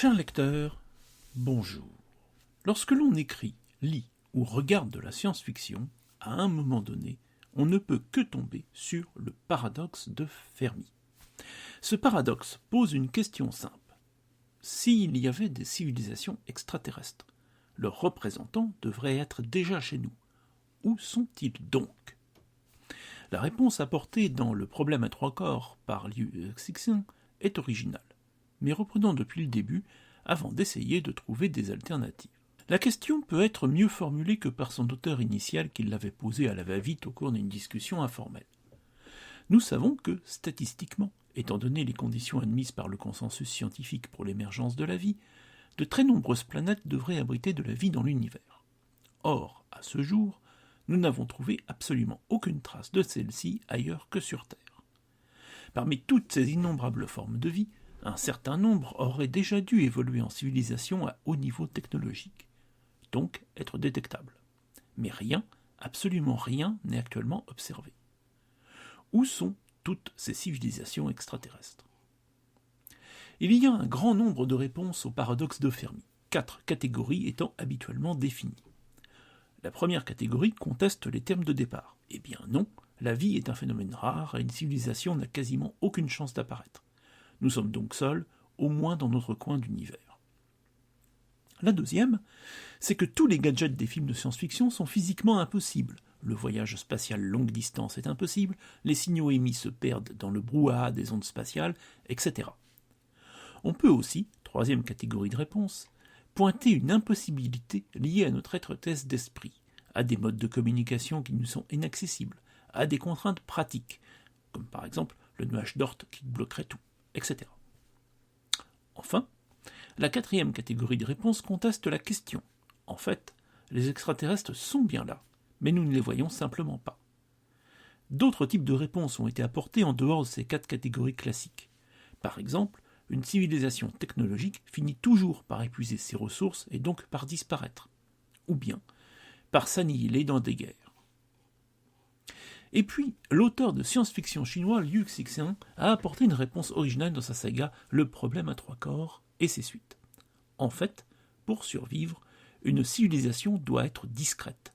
Chers lecteurs, bonjour. Lorsque l'on écrit, lit ou regarde de la science-fiction, à un moment donné, on ne peut que tomber sur le paradoxe de Fermi. Ce paradoxe pose une question simple. S'il y avait des civilisations extraterrestres, leurs représentants devraient être déjà chez nous. Où sont-ils donc? La réponse apportée dans Le problème à trois corps par Liu Cixin est originale, mais reprenons depuis le début avant d'essayer de trouver des alternatives. La question peut être mieux formulée que par son auteur initial qui l'avait posée à la va-vite au cours d'une discussion informelle. Nous savons que, statistiquement, étant donné les conditions admises par le consensus scientifique pour l'émergence de la vie, de très nombreuses planètes devraient abriter de la vie dans l'univers. Or, à ce jour, nous n'avons trouvé absolument aucune trace de celle-ci ailleurs que sur Terre. Parmi toutes ces innombrables formes de vie, un certain nombre auraient déjà dû évoluer en civilisation à haut niveau technologique, donc être détectables. Mais rien, absolument rien, n'est actuellement observé. Où sont toutes ces civilisations extraterrestres? Il y a un grand nombre de réponses au paradoxe de Fermi, 4 catégories étant habituellement définies. La première catégorie conteste les termes de départ. Eh bien non, la vie est un phénomène rare et une civilisation n'a quasiment aucune chance d'apparaître. Nous sommes donc seuls, au moins dans notre coin d'univers. La deuxième, c'est que tous les gadgets des films de science-fiction sont physiquement impossibles. Le voyage spatial longue distance est impossible, les signaux émis se perdent dans le brouhaha des ondes spatiales, etc. On peut aussi, troisième catégorie de réponse, pointer une impossibilité liée à notre étroitesse d'esprit, à des modes de communication qui nous sont inaccessibles, à des contraintes pratiques, comme par exemple le nuage d'Oort qui bloquerait tout, etc. Enfin, la quatrième catégorie de réponse conteste la question. En fait, les extraterrestres sont bien là, mais nous ne les voyons simplement pas. D'autres types de réponses ont été apportées en dehors de ces 4 catégories classiques. Par exemple, une civilisation technologique finit toujours par épuiser ses ressources et donc par disparaître, ou bien par s'annihiler dans des guerres. Et puis, l'auteur de science-fiction chinois Liu Cixin a apporté une réponse originale dans sa saga Le problème à trois corps et ses suites. En fait, pour survivre, une civilisation doit être discrète.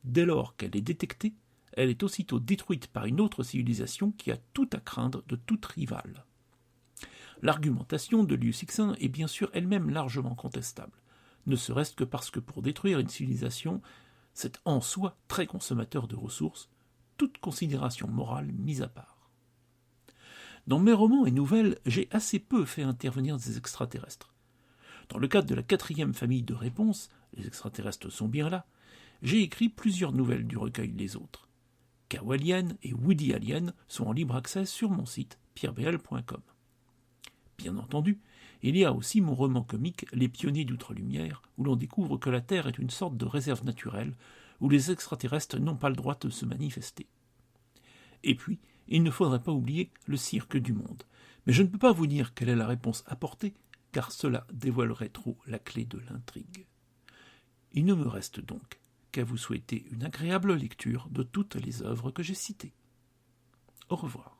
Dès lors qu'elle est détectée, elle est aussitôt détruite par une autre civilisation qui a tout à craindre de toute rivale. L'argumentation de Liu Cixin est bien sûr elle-même largement contestable, ne serait-ce que parce que pour détruire une civilisation, c'est en soi très consommateur de ressources, toute considération morale mise à part. Dans mes romans et nouvelles, j'ai assez peu fait intervenir des extraterrestres. Dans le cadre de la 4e famille de réponses, les extraterrestres sont bien là, j'ai écrit plusieurs nouvelles du recueil Les Autres. Cow Alien et Woody Alien sont en libre accès sur mon site pierrebl.com. Bien entendu, il y a aussi mon roman comique Les Pionniers d'Outre-Lumière, où l'on découvre que la Terre est une sorte de réserve naturelle, où les extraterrestres n'ont pas le droit de se manifester. Et puis, il ne faudrait pas oublier le cirque du monde. Mais je ne peux pas vous dire quelle est la réponse apportée, car cela dévoilerait trop la clé de l'intrigue. Il ne me reste donc qu'à vous souhaiter une agréable lecture de toutes les œuvres que j'ai citées. Au revoir.